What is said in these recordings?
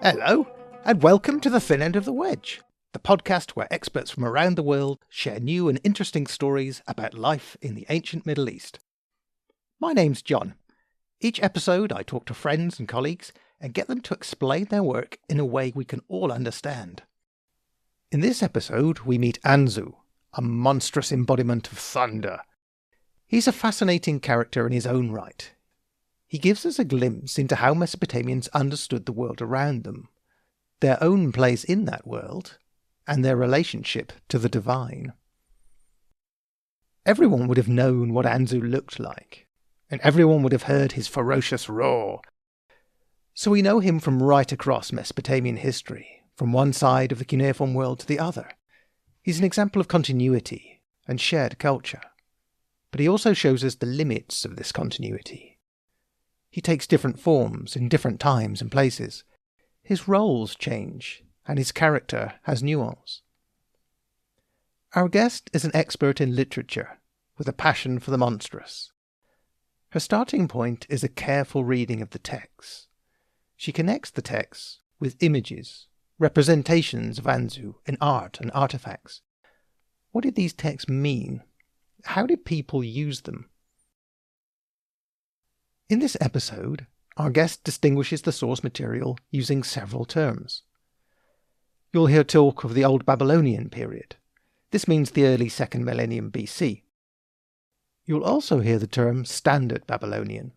Hello, and welcome to the Thin End of the Wedge, the podcast where experts from around the world share new and interesting stories about life in the ancient Middle East. My name's John. Each episode I talk to friends and colleagues and get them to explain their work in a way we can all understand. In this episode we meet Anzu, a monstrous embodiment of thunder. He's a fascinating character in his own right. He gives us a glimpse into how Mesopotamians understood the world around them, their own place in that world, and their relationship to the divine. Everyone would have known what Anzu looked like, and everyone would have heard his ferocious roar. So we know him from right across Mesopotamian history, from one side of the cuneiform world to the other. He's an example of continuity and shared culture. But he also shows us the limits of this continuity. He takes different forms in different times and places. His roles change, and his character has nuance. Our guest is an expert in literature, with a passion for the monstrous. Her starting point is a careful reading of the texts. She connects the texts with images, representations of Anzu in art and artifacts. What did these texts mean? How did people use them? In this episode, our guest distinguishes the source material using several terms. You'll hear talk of the Old Babylonian period. This means the early 2nd millennium BC. You'll also hear the term Standard Babylonian.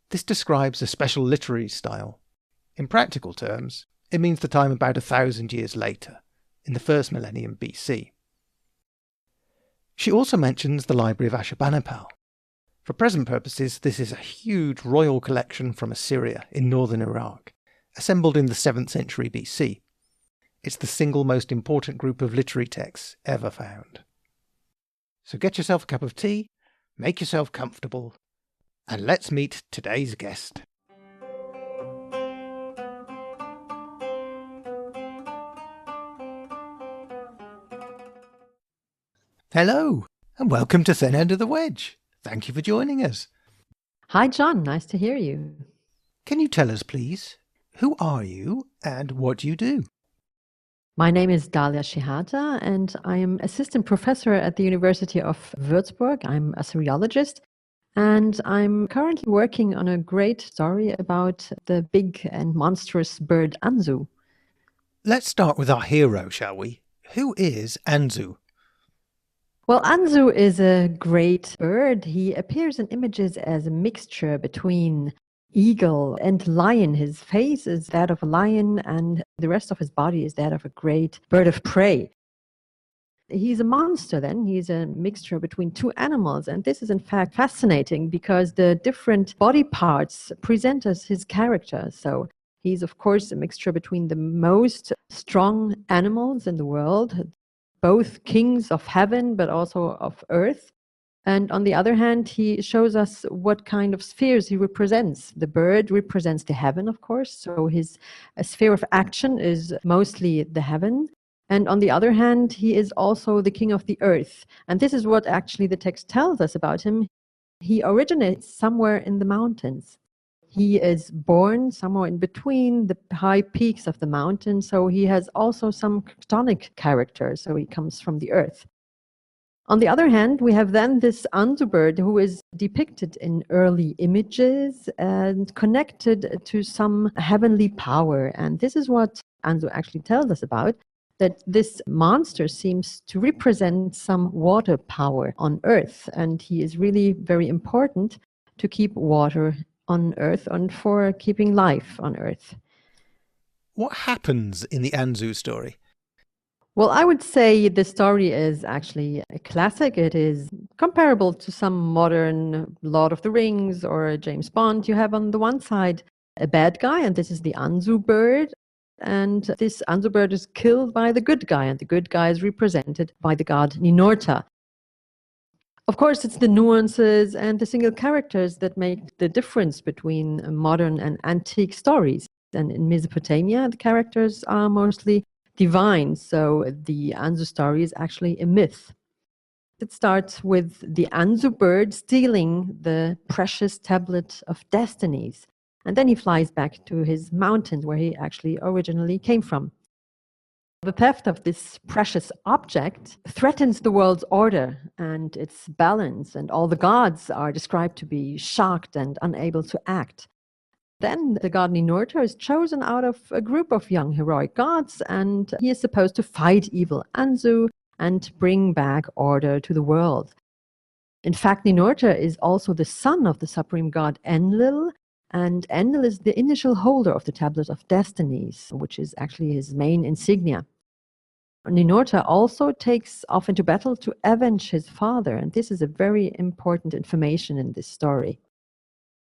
This describes a special literary style. In practical terms, it means the time about 1,000 years later, in the 1st millennium BC. She also mentions the Library of Ashurbanipal. For present purposes, this is a huge royal collection from Assyria in northern Iraq, assembled in the 7th century BC. It's the single most important group of literary texts ever found. So get yourself a cup of tea, make yourself comfortable, and let's meet today's guest. Hello, and welcome to Thin End of the Wedge. Thank you for joining us. Hi, John. Nice to hear you. Can you tell us, please, who are you and what do you do? My name is Dahlia Shehata, and I am assistant professor at the University of Würzburg. I'm a Assyriologist, and I'm currently working on a great story about the big and monstrous bird Anzu. Let's start with our hero, shall we? Who is Anzu? Well, Anzu is a great bird. He appears in images as a mixture between eagle and lion. His face is that of a lion, and the rest of his body is that of a great bird of prey. He's a monster then. He's a mixture between two animals. And this is in fact fascinating because the different body parts present us his character. So he's of course a mixture between the most strong animals in the world, both kings of heaven, but also of earth. And on the other hand, he shows us what kind of spheres he represents. The bird represents the heaven, of course. So his sphere of action is mostly the heaven. And on the other hand, he is also the king of the earth. And this is what actually the text tells us about him. He originates somewhere in the mountains. He is born somewhere in between the high peaks of the mountain, so he has also some chthonic character, so he comes from the earth. On the other hand, we have then this Anzu bird who is depicted in early images and connected to some heavenly power. And this is what Anzu actually tells us about, that this monster seems to represent some water power on earth, and he is really very important to keep water on earth and for keeping life on earth. What happens in the Anzu story? Well, I would say the story is actually a classic. It is comparable to some modern Lord of the Rings or James Bond. You have on the one side a bad guy, and this is the Anzu bird. And this Anzu bird is killed by the good guy, and the good guy is represented by the god Ninorta. Of course, it's the nuances and the single characters that make the difference between modern and antique stories. And in Mesopotamia, the characters are mostly divine, so the Anzu story is actually a myth. It starts with the Anzu bird stealing the precious Tablet of Destinies. And then he flies back to his mountains where he actually originally came from. The theft of this precious object threatens the world's order and its balance, and all the gods are described to be shocked and unable to act. Then the god Ninurta is chosen out of a group of young heroic gods, and he is supposed to fight evil Anzu and bring back order to the world. In fact, Ninurta is also the son of the supreme god Enlil, and Enlil is the initial holder of the Tablet of Destinies, which is actually his main insignia. Ninurta also takes off into battle to avenge his father, and this is a very important information in this story.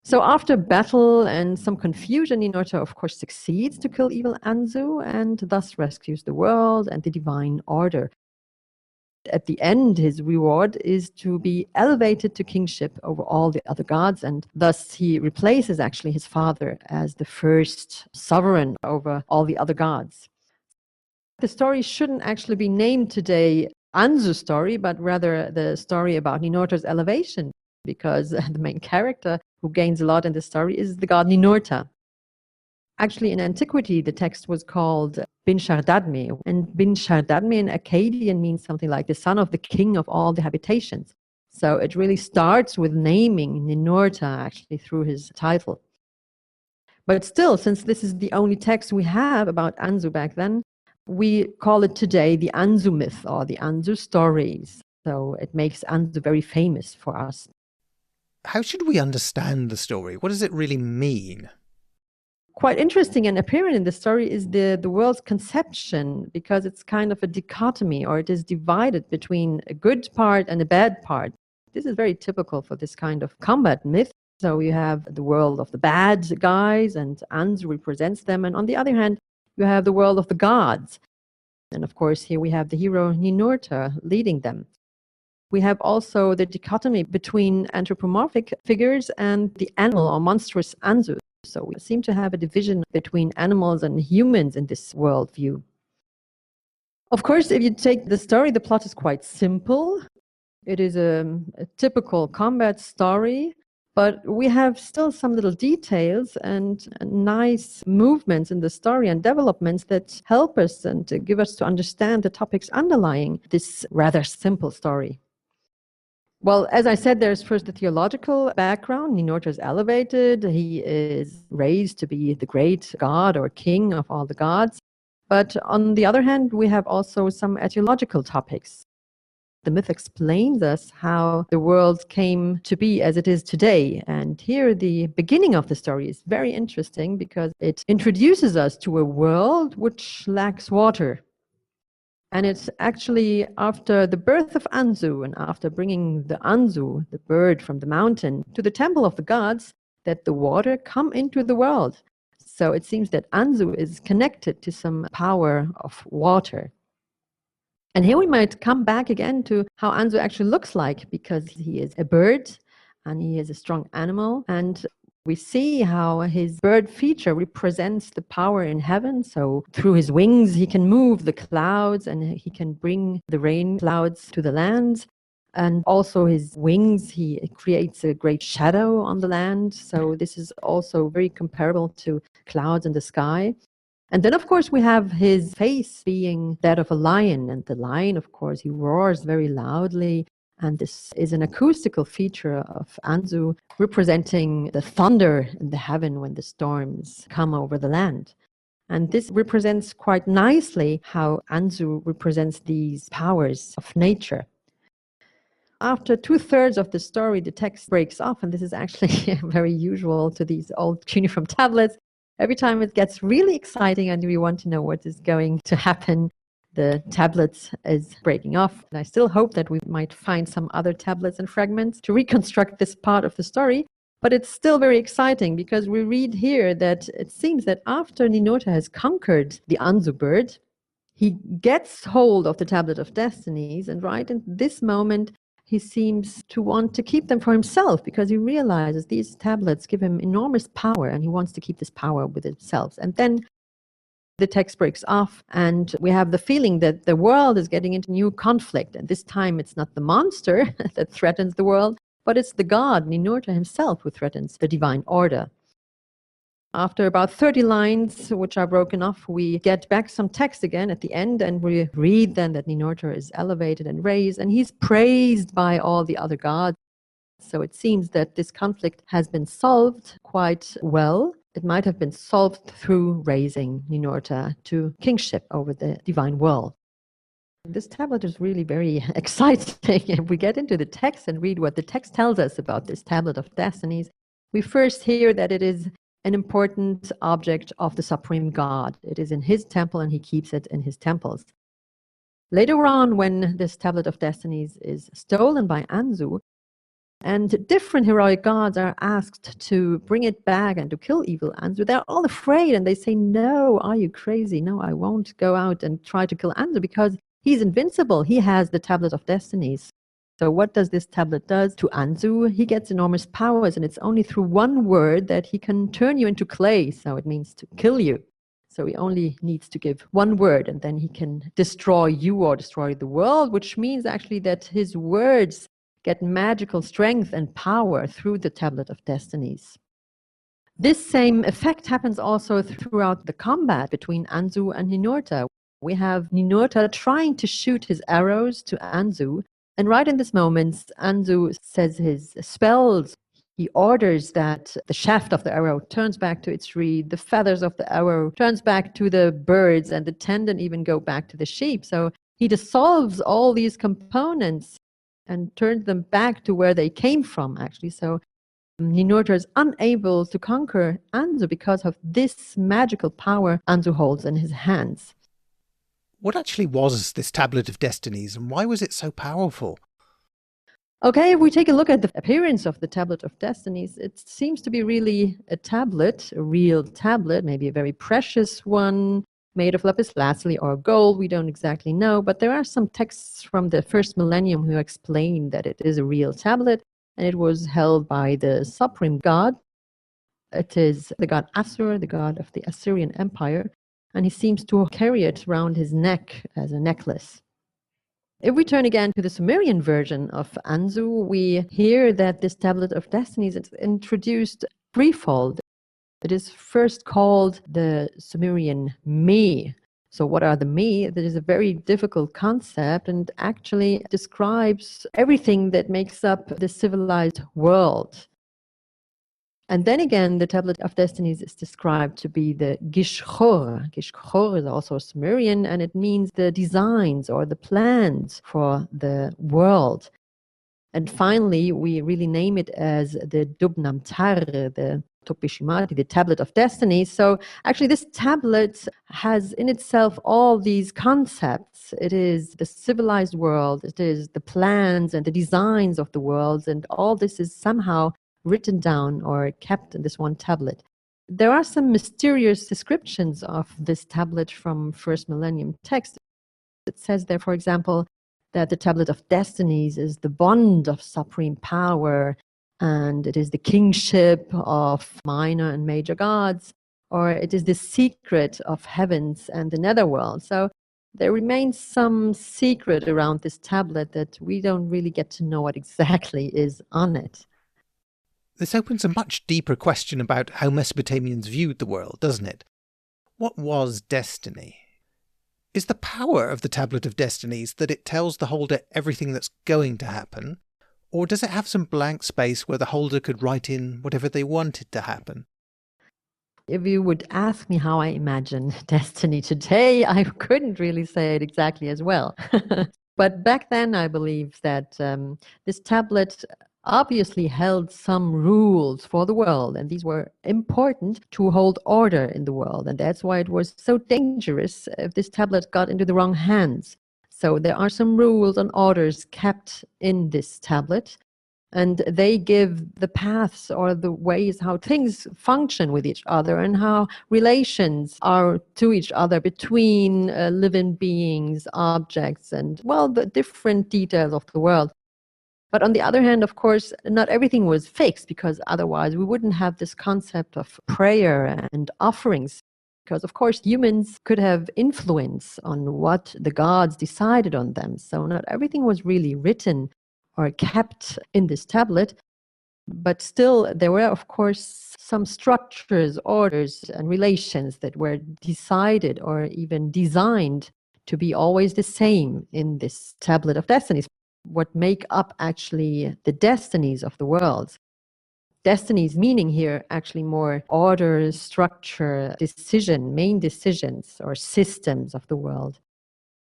So after battle and some confusion, Ninurta of course succeeds to kill evil Anzu and thus rescues the world and the divine order. At the end, his reward is to be elevated to kingship over all the other gods, and thus he replaces actually his father as the first sovereign over all the other gods. The story shouldn't actually be named today Anzu's story, but rather the story about Ninurta's elevation, because the main character who gains a lot in the story is the god Ninurta. Actually, in antiquity, the text was called Bin Shardadme, and Bin Shardadme in Akkadian means something like the son of the king of all the habitations. So it really starts with naming Ninurta actually through his title. But still, since this is the only text we have about Anzu back then, we call it today the Anzu myth or the Anzu stories. So it makes Anzu very famous for us. How should we understand the story? What does it really mean? Quite interesting and apparent in the story is the world's conception, because it's kind of a dichotomy, or it is divided between a good part and a bad part. This is very typical for this kind of combat myth. So you have the world of the bad guys, and Anzu represents them. And on the other hand, you have the world of the gods. And of course, here we have the hero Ninurta leading them. We have also the dichotomy between anthropomorphic figures and the animal or monstrous Anzu. So we seem to have a division between animals and humans in this worldview. Of course, if you take the story, the plot is quite simple. It is a typical combat story, but we have still some little details and nice movements in the story and developments that help us and to give us to understand the topics underlying this rather simple story. Well, as I said, there's first the theological background. Ninurta is elevated. He is raised to be the great god or king of all the gods. But on the other hand, we have also some etiological topics. The myth explains us how the world came to be as it is today. And here the beginning of the story is very interesting because it introduces us to a world which lacks water. And it's actually after the birth of Anzu and after bringing the Anzu, the bird from the mountain, to the temple of the gods, that the water come into the world. So it seems that Anzu is connected to some power of water. And here we might come back again to how Anzu actually looks like, because he is a bird and he is a strong animal. And we see how his bird feature represents the power in heaven. So through his wings, he can move the clouds and he can bring the rain clouds to the land. And also his wings, he creates a great shadow on the land. So this is also very comparable to clouds in the sky. And then, of course, we have his face being that of a lion. And the lion, of course, he roars very loudly. And this is an acoustical feature of Anzu, representing the thunder in the heaven when the storms come over the land. And this represents quite nicely how Anzu represents these powers of nature. After 2/3 of the story, the text breaks off, and this is actually very usual to these old cuneiform tablets. Every time it gets really exciting and we want to know what is going to happen, the tablet is breaking off. And I still hope that we might find some other tablets and fragments to reconstruct this part of the story. But it's still very exciting because we read here that it seems that after Ninurta has conquered the Anzu bird, he gets hold of the Tablet of Destinies, and right in this moment, he seems to want to keep them for himself because he realizes these tablets give him enormous power and he wants to keep this power with himself. And then the text breaks off and we have the feeling that the world is getting into new conflict. And this time it's not the monster that threatens the world, but it's the god, Ninurta himself, who threatens the divine order. After about 30 lines, which are broken off, we get back some text again at the end, and we read then that Ninurta is elevated and raised, and he's praised by all the other gods. So it seems that this conflict has been solved quite well. It might have been solved through raising Ninurta to kingship over the divine world. This tablet is really very exciting. If we get into the text and read what the text tells us about this Tablet of Destinies, we first hear that it is an important object of the supreme God. It is in his temple and he keeps it in his temples. Later on, when this Tablet of Destinies is stolen by Anzu, and different heroic gods are asked to bring it back and to kill evil Anzu, they're all afraid and they say, no, are you crazy? No, I won't go out and try to kill Anzu because he's invincible. He has the Tablet of Destinies. So what does this tablet do to Anzu? He gets enormous powers, and it's only through one word that he can turn you into clay. So it means to kill you. So he only needs to give one word, and then he can destroy you or destroy the world, which means actually that his words get magical strength and power through the Tablet of Destinies. This same effect happens also throughout the combat between Anzu and Ninurta. We have Ninurta trying to shoot his arrows to Anzu, and right in this moment, Anzu says his spells. He orders that the shaft of the arrow turns back to its reed, the feathers of the arrow turns back to the birds, and the tendon even go back to the sheep. So he dissolves all these components and turns them back to where they came from, actually. So Ninurta is unable to conquer Anzu because of this magical power Anzu holds in his hands. What actually was this Tablet of Destinies, and why was it so powerful? Okay, if we take a look at the appearance of the Tablet of Destinies, it seems to be really a tablet, a real tablet, maybe a very precious one, made of lapis lazuli or gold. We don't exactly know, but there are some texts from the first millennium who explain that it is a real tablet, and it was held by the supreme god. It is the god Assur, the god of the Assyrian Empire, and he seems to carry it around his neck as a necklace. If we turn again to the Sumerian version of Anzu, we hear that this Tablet of Destinies is introduced threefold. It is first called the Sumerian Me. So what are the Me? That is a very difficult concept and actually describes everything that makes up the civilized world. And then again, the Tablet of Destinies is described to be the Gishchor. Gishchor is also Sumerian, and it means the designs or the plans for the world. And finally, we really name it as the Dubnamtar, the Topishimati, the Tablet of Destinies. So actually, this tablet has in itself all these concepts. It is the civilized world, it is the plans and the designs of the worlds, and all this is somehow written down or kept in this one tablet. There are some mysterious descriptions of this tablet from first millennium text. It says there, for example, that the Tablet of Destinies is the bond of supreme power, and it is the kingship of minor and major gods, or it is the secret of heavens and the netherworld. So there remains some secret around this tablet that we don't really get to know what exactly is on it. This opens a much deeper question about how Mesopotamians viewed the world, doesn't it? What was destiny? Is the power of the Tablet of Destinies that it tells the holder everything that's going to happen, or does it have some blank space where the holder could write in whatever they wanted to happen? If you would ask me how I imagine destiny today, I couldn't really say it exactly as well. But back then, I believe that this tablet obviously held some rules for the world, and these were important to hold order in the world. And that's why it was so dangerous if this tablet got into the wrong hands. So there are some rules and orders kept in this tablet, and they give the paths or the ways how things function with each other and how relations are to each other between living beings, objects, and, well, the different details of the world. But on the other hand, of course, not everything was fixed, because otherwise we wouldn't have this concept of prayer and offerings. Because, of course, humans could have influence on what the gods decided on them. So not everything was really written or kept in this tablet. But still, there were, of course, some structures, orders, and relations that were decided or even designed to be always the same in this Tablet of Destinies, what make up actually the destinies of the worlds. Destinies meaning here actually more order, structure, decision, main decisions or systems of the world.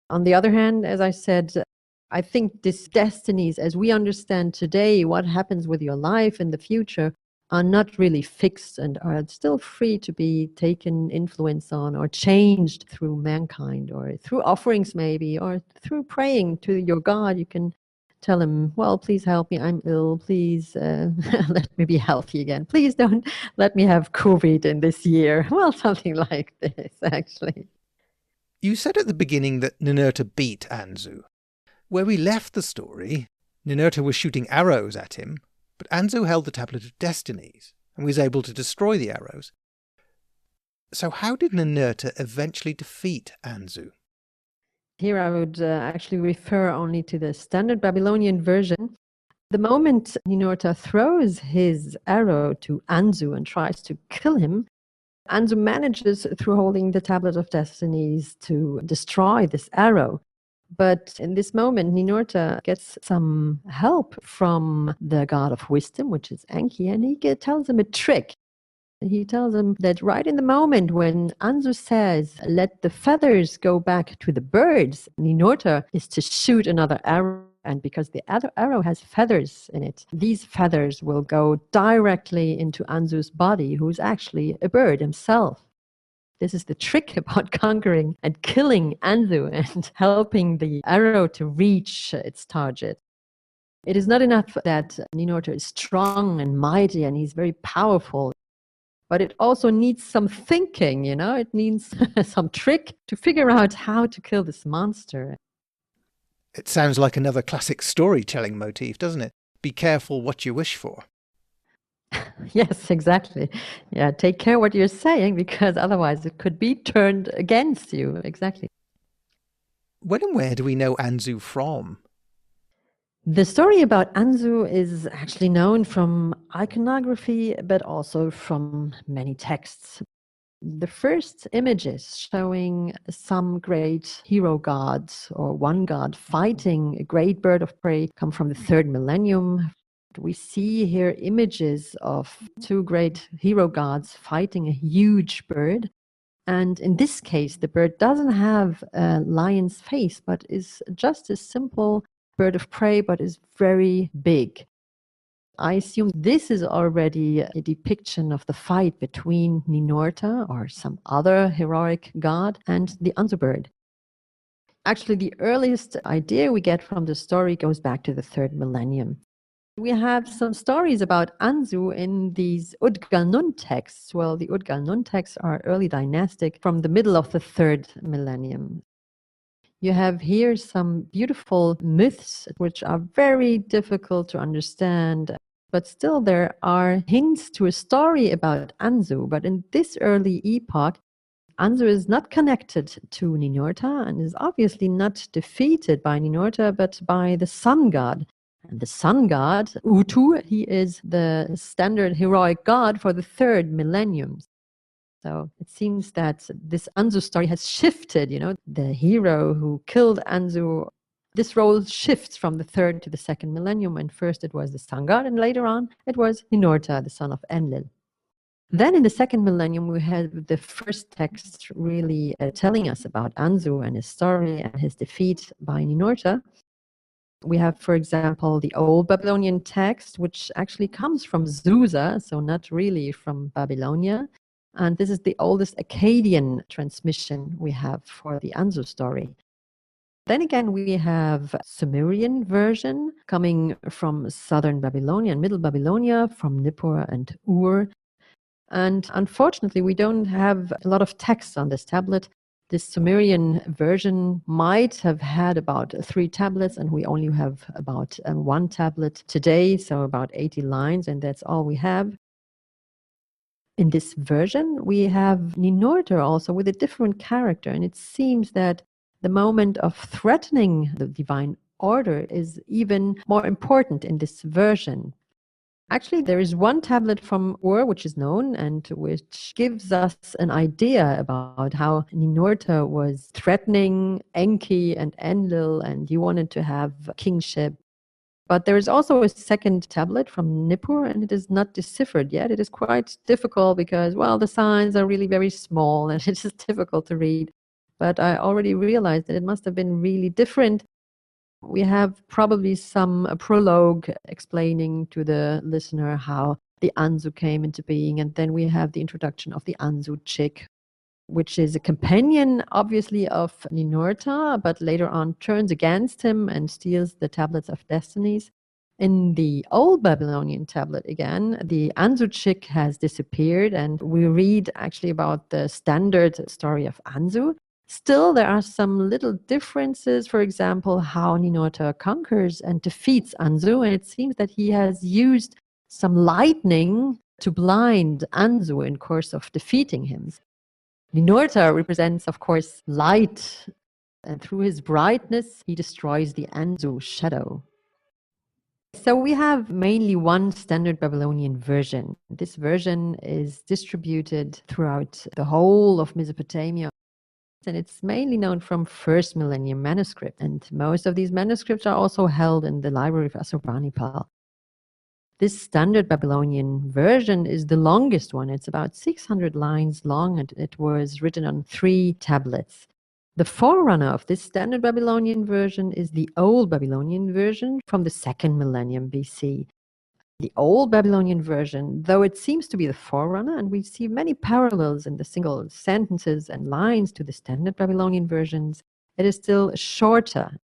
On the other hand, as I said, I think these destinies, as we understand today, what happens with your life in the future, are not really fixed and are still free to be taken influence on or changed through mankind or through offerings maybe, or through praying to your God. You can tell him, well, please help me, I'm ill, please let me be healthy again. Please don't let me have COVID in this year. Well, something like this, actually. You said at the beginning that Ninurta beat Anzu. Where we left the story, Ninurta was shooting arrows at him, but Anzu held the Tablet of Destinies and was able to destroy the arrows. So how did Ninurta eventually defeat Anzu? Here I would actually refer only to the standard Babylonian version. The moment Ninurta throws his arrow to Anzu and tries to kill him, Anzu manages, through holding the Tablet of Destinies, to destroy this arrow. But in this moment, Ninurta gets some help from the god of wisdom, which is Enki, and he tells him a trick. He tells him that right in the moment when Anzu says, let the feathers go back to the birds, Ninurta is to shoot another arrow. And because the other arrow has feathers in it, these feathers will go directly into Anzu's body, who's actually a bird himself. This is the trick about conquering and killing Anzu and helping the arrow to reach its target. It is not enough that Ninurta is strong and mighty and he's very powerful, but it also needs some thinking, it needs some trick to figure out how to kill this monster. It sounds like another classic storytelling motif, doesn't it? Be careful what you wish for. Yes, exactly. Yeah, take care what you're saying, because otherwise it could be turned against you. Exactly. When and where do we know Anzu from? The story about Anzu is actually known from iconography, but also from many texts. The first images showing some great hero gods or one god fighting a great bird of prey come from the 3rd millennium. We see here images of two great hero gods fighting a huge bird. And in this case, the bird doesn't have a lion's face, but is just a simple bird of prey, but is very big. I assume this is already a depiction of the fight between Ninurta or some other heroic god and the Anzu bird. Actually, the earliest idea we get from the story goes back to the 3rd millennium. We have some stories about Anzu in these Udgal-Nun texts. Well, the Udgal-Nun texts are early dynastic from the middle of the 3rd millennium. You have here some beautiful myths which are very difficult to understand, but still there are hints to a story about Anzu. But in this early epoch, Anzu is not connected to Ninurta and is obviously not defeated by Ninurta, but by the sun god. And the sun god, Utu, he is the standard heroic god for the 3rd millennium. So it seems that this Anzu story has shifted, the hero who killed Anzu. This role shifts from the 3rd to the 2nd millennium, and first it was the sun god, and later on it was Ninurta, the son of Enlil. Then in the 2nd millennium, we had the first text really telling us about Anzu and his story and his defeat by Ninurta. We have, for example, the Old Babylonian text, which actually comes from Susa, so not really from Babylonia. And this is the oldest Akkadian transmission we have for the Anzu story. Then again, we have Sumerian version coming from southern Babylonia and middle Babylonia, from Nippur and Ur. And unfortunately, we don't have a lot of text on this tablet. This Sumerian version might have had about 3 tablets, and we only have about 1 tablet today, so about 80 lines, and that's all we have. In this version, we have Ninurta also with a different character, and it seems that the moment of threatening the divine order is even more important in this version. Actually, there is one tablet from Ur which is known and which gives us an idea about how Ninurta was threatening Enki and Enlil, and he wanted to have kingship. But there is also a second tablet from Nippur, and it is not deciphered yet. It is quite difficult because, well, the signs are really very small and it is difficult to read. But I already realized that it must have been really different. We have probably some prologue explaining to the listener how the Anzu came into being, and then we have the introduction of the Anzu chick, which is a companion, obviously, of Ninurta, but later on turns against him and steals the Tablets of Destinies. In the old Babylonian tablet, again, the Anzu chick has disappeared, and we read actually about the standard story of Anzu. Still, there are some little differences. For example, how Ninurta conquers and defeats Anzu, and it seems that he has used some lightning to blind Anzu in course of defeating him. Ninurta represents, of course, light, and through his brightness, he destroys the Anzu shadow. So we have mainly one standard Babylonian version. This version is distributed throughout the whole of Mesopotamia, and it's mainly known from first millennium manuscripts. And most of these manuscripts are also held in the library of Assurbanipal. This standard Babylonian version is the longest one. It's about 600 lines long, and it was written on 3 tablets. The forerunner of this standard Babylonian version is the Old Babylonian version from the 2nd millennium BC. The Old Babylonian version, though it seems to be the forerunner, and we see many parallels in the single sentences and lines to the standard Babylonian versions, it is still shorter.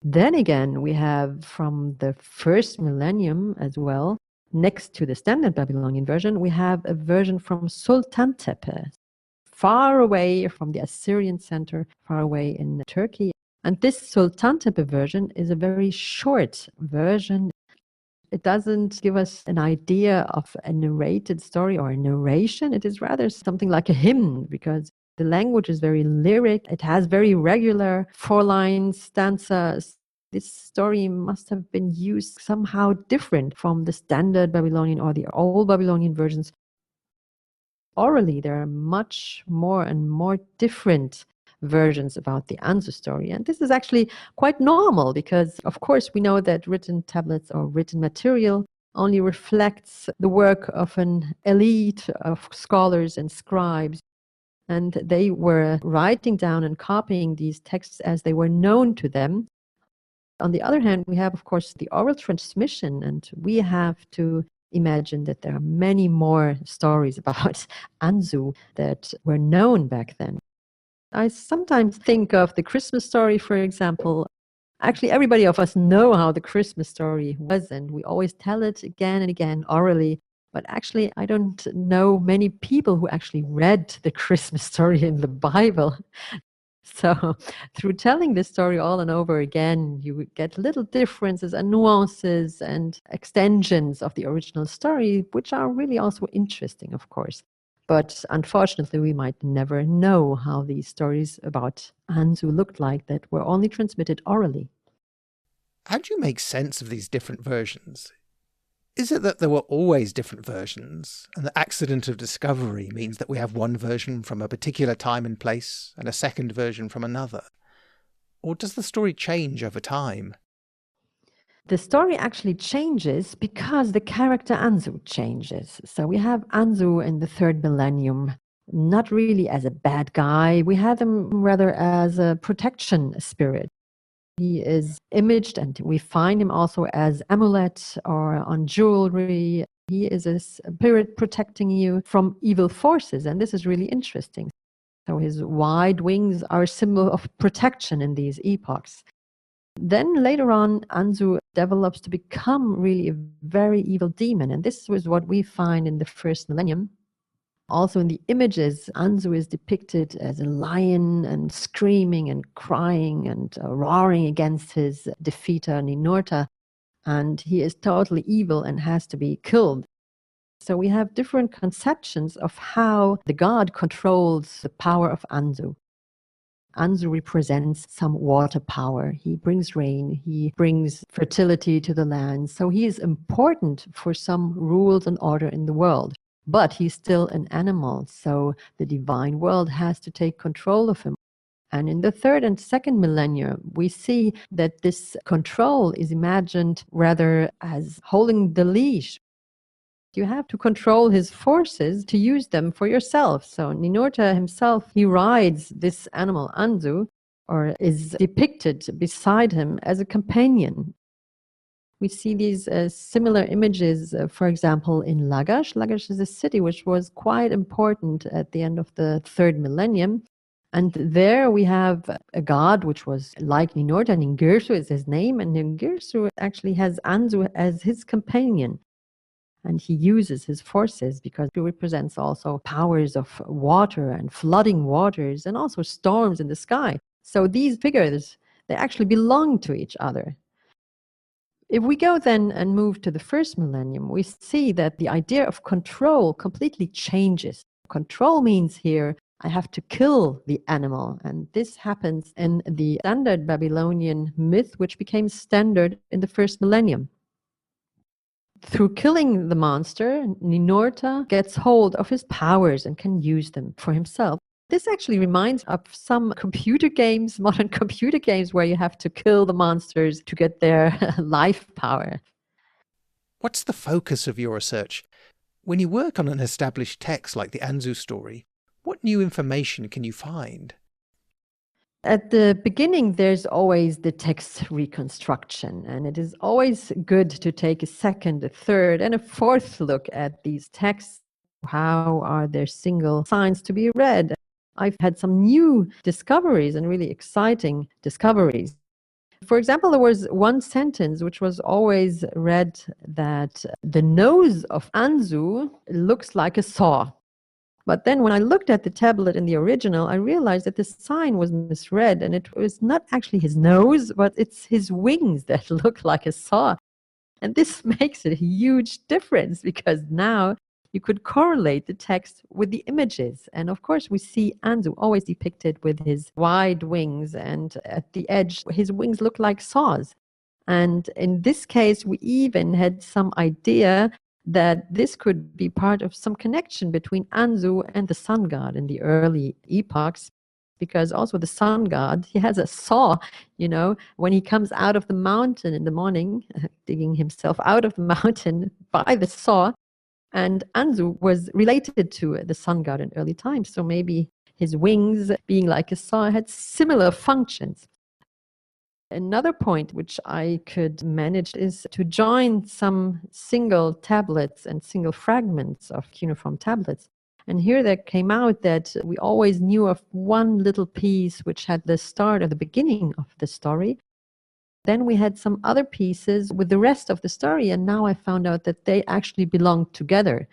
Then again, we have from the 1st millennium as well, next to the standard Babylonian version, we have a version from Sultan Tepe, far away from the Assyrian center, far away in Turkey. And this Sultan Tepe version is a very short version. It doesn't give us an idea of a narrated story or a narration. It is rather something like a hymn, because the language is very lyric. It has very regular 4-line stanzas. This story must have been used somehow different from the standard Babylonian or the old Babylonian versions. Orally, there are much more and more different versions about the Anzu story. And this is actually quite normal because, of course, we know that written tablets or written material only reflects the work of an elite of scholars and scribes. And they were writing down and copying these texts as they were known to them. On the other hand, we have, of course, the oral transmission, and we have to imagine that there are many more stories about Anzu that were known back then. I sometimes think of the Christmas story, for example. Actually, everybody of us know how the Christmas story was, and we always tell it again and again orally. But actually, I don't know many people who actually read the Christmas story in the Bible. So through telling this story all and over again, you get little differences and nuances and extensions of the original story, which are really also interesting, of course. But unfortunately, we might never know how these stories about Anzu looked like that were only transmitted orally. How do you make sense of these different versions? Is it that there were always different versions, and the accident of discovery means that we have one version from a particular time and place and a second version from another? Or does the story change over time? The story actually changes because the character Anzu changes. So we have Anzu in the 3rd millennium, not really as a bad guy. We have him rather as a protection spirit. He is imaged, and we find him also as amulet or on jewelry. He is a spirit protecting you from evil forces, and this is really interesting. So his wide wings are a symbol of protection in these epochs. Then later on, Anzu develops to become really a very evil demon, and this was what we find in the 1st millennium. Also in the images, Anzu is depicted as a lion and screaming and crying and roaring against his defeater Ninurta, and he is totally evil and has to be killed. So we have different conceptions of how the god controls the power of Anzu. Anzu represents some water power. He brings rain, he brings fertility to the land. So he is important for some rules and order in the world. But he's still an animal, so the divine world has to take control of him. And in the third and second millennia, we see that this control is imagined rather as holding the leash. You have to control his forces to use them for yourself. So Ninurta himself, he rides this animal Anzu, or is depicted beside him as a companion. We see these similar images, for example, in Lagash. Lagash is a city which was quite important at the end of the third millennium. And there we have a god which was like Ninurta. Ningirsu is his name, and Ningirsu actually has Anzu as his companion. And he uses his forces because he represents also powers of water and flooding waters and also storms in the sky. So these figures, they actually belong to each other. If we go then and move to the first millennium, we see that the idea of control completely changes. Control means here, I have to kill the animal. And this happens in the standard Babylonian myth, which became standard in the first millennium. Through killing the monster, Ninurta gets hold of his powers and can use them for himself. This actually reminds of some computer games, modern computer games, where you have to kill the monsters to get their life power. What's the focus of your research? When you work on an established text like the Anzu story, what new information can you find? At the beginning, there's always the text reconstruction, and it is always good to take a second, a third, and a fourth look at these texts. How are their single signs to be read? I've had some new discoveries and really exciting discoveries. For example, there was one sentence which was always read that the nose of Anzu looks like a saw. But then when I looked at the tablet in the original, I realized that the sign was misread, and it was not actually his nose, but it's his wings that look like a saw. And this makes a huge difference because now you could correlate the text with the images. And of course, we see Anzu always depicted with his wide wings, and at the edge, his wings look like saws. And in this case, we even had some idea that this could be part of some connection between Anzu and the sun god in the early epochs, because also the sun god, he has a saw, when he comes out of the mountain in the morning, digging himself out of the mountain by the saw. And Anzu was related to the sun god in early times. So maybe his wings, being like a saw, had similar functions. Another point which I could manage is to join some single tablets and single fragments of cuneiform tablets. And here there came out that we always knew of one little piece which had the start or the beginning of the story. Then we had some other pieces with the rest of the story, and now I found out that they actually belong together.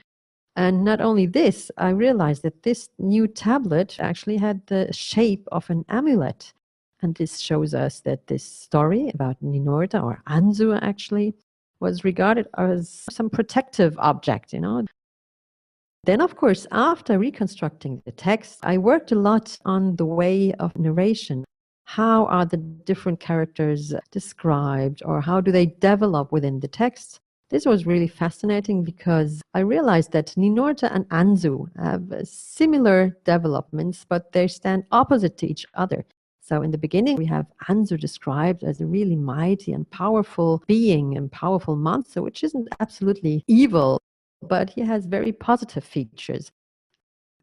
And not only this, I realized that this new tablet actually had the shape of an amulet. And this shows us that this story about Ninurta, or Anzu actually, was regarded as some protective object, Then, of course, after reconstructing the text, I worked a lot on the way of narration. How are the different characters described, or how do they develop within the text? This was really fascinating because I realized that Ninurta and Anzu have similar developments, but they stand opposite to each other. So in the beginning, we have Anzu described as a really mighty and powerful being and powerful monster, which isn't absolutely evil, but he has very positive features.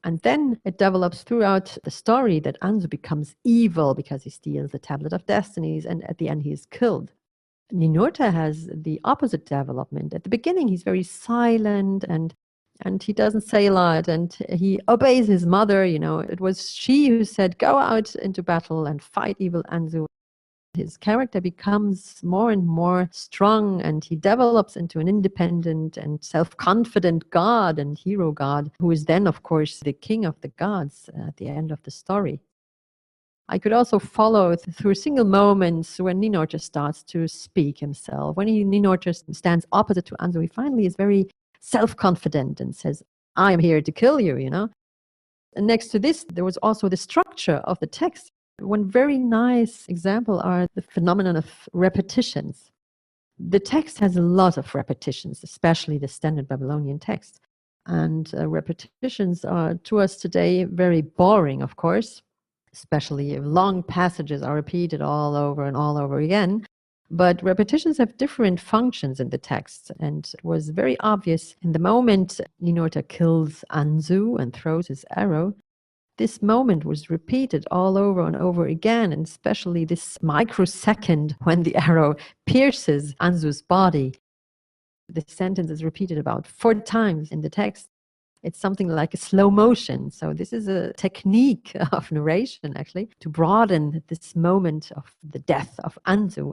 And then it develops throughout the story that Anzu becomes evil because he steals the Tablet of Destinies, and at the end he is killed. Ninurta has the opposite development. At the beginning, he's very silent and he doesn't say a lot, and he obeys his mother. It was she who said, go out into battle and fight evil Anzu. His character becomes more and more strong, and he develops into an independent and self-confident god and hero god, who is then, of course, the king of the gods at the end of the story. I could also follow through single moments when Ninurta starts to speak himself. When Ninurta stands opposite to Anzu, he finally is very self-confident and says, I am here to kill you, And next to this, there was also the structure of the text. One very nice example are the phenomenon of repetitions. The text has a lot of repetitions, especially the Standard Babylonian text. And repetitions are, to us today, very boring, of course, especially if long passages are repeated all over and all over again. But repetitions have different functions in the text, and it was very obvious in the moment Ninurta kills Anzu and throws his arrow. This moment was repeated all over and over again, and especially this microsecond when the arrow pierces Anzu's body. The sentence is repeated about 4 times in the text. It's something like a slow motion. So this is a technique of narration, actually, to broaden this moment of the death of Anzu.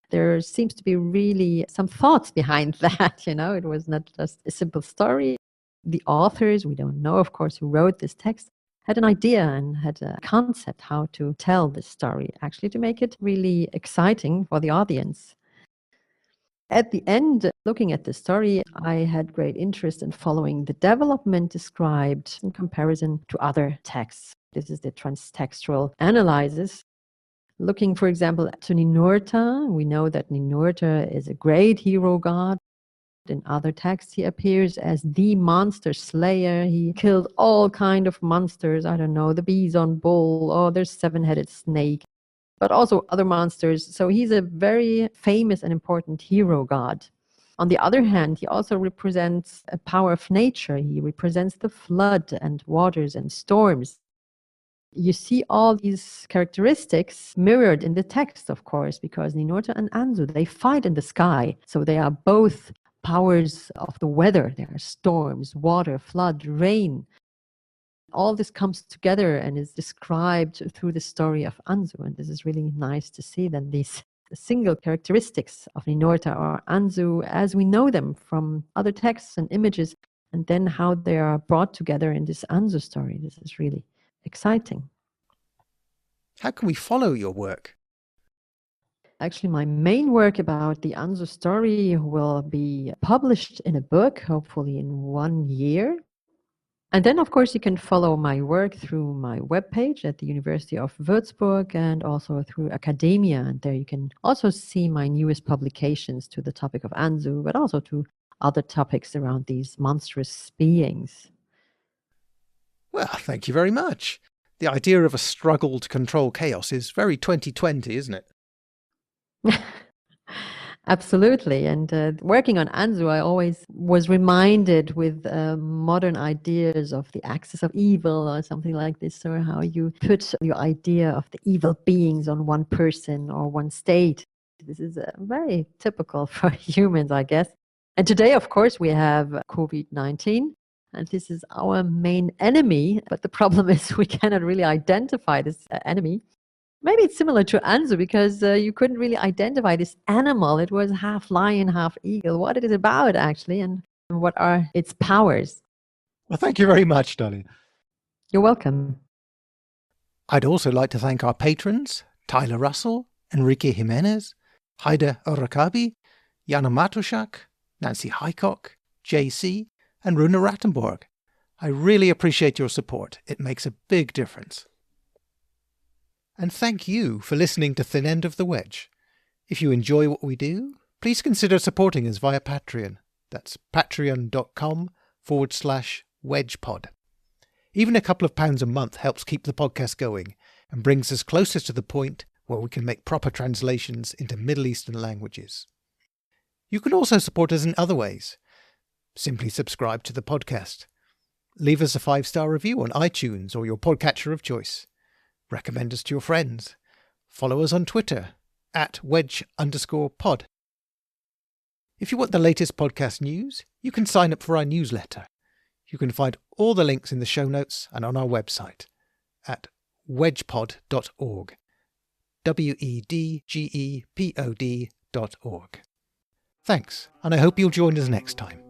There seems to be really some thoughts behind that, It was not just a simple story. The authors, we don't know, of course, who wrote this text, had an idea and had a concept how to tell this story, actually, to make it really exciting for the audience. At the end, looking at the story, I had great interest in following the development described in comparison to other texts. This is the transtextual analysis. Looking, for example, to Ninurta, we know that Ninurta is a great hero god. In other texts, he appears as the monster slayer. He killed all kind of monsters. I don't know, the bison bull, or there's 7-headed snake, but also other monsters. So he's a very famous and important hero god. On the other hand, he also represents a power of nature. He represents the flood and waters and storms. You see all these characteristics mirrored in the text, of course, because Ninurta and Anzu, they fight in the sky. So they are both powers of the weather. There are storms, water, flood, rain. All this comes together and is described through the story of Anzu. And this is really nice to see that these single characteristics of Ninurta or Anzu, as we know them from other texts and images, and then how they are brought together in this Anzu story. This is really exciting. How can we follow your work? Actually, my main work about the Anzu story will be published in a book, hopefully in 1 year. And then, of course, you can follow my work through my webpage at the University of Würzburg and also through academia. And there you can also see my newest publications to the topic of Anzu, but also to other topics around these monstrous beings. Well, thank you very much. The idea of a struggle to control chaos is very 2020, isn't it? Absolutely. And working on Anzu, I always was reminded with modern ideas of the axis of evil or something like this, or how you put your idea of the evil beings on one person or one state. This is very typical for humans, I guess. And today, of course, we have COVID-19. And this is our main enemy. But the problem is we cannot really identify this enemy. Maybe it's similar to Anzu because you couldn't really identify this animal. It was half lion, half eagle. What it is about, actually, and what are its powers. Well, thank you very much, Dahlia. You're welcome. I'd also like to thank our patrons, Tyler Russell, Enrique Jimenez, Haida Orakabi, Jana Matuszak, Nancy Hycock, JC, and Runa Rattenborg. I really appreciate your support. It makes a big difference. And thank you for listening to Thin End of the Wedge. If you enjoy what we do, please consider supporting us via Patreon. That's patreon.com/wedgepod. Even a couple of pounds a month helps keep the podcast going and brings us closer to the point where we can make proper translations into Middle Eastern languages. You can also support us in other ways. Simply subscribe to the podcast. Leave us a 5-star review on iTunes or your podcatcher of choice. Recommend us to your friends. Follow us on Twitter @wedge_pod. If you want the latest podcast news, you can sign up for our newsletter. You can find all the links in the show notes and on our website at wedgepod.org. wedgepod.org. Thanks, and I hope you'll join us next time.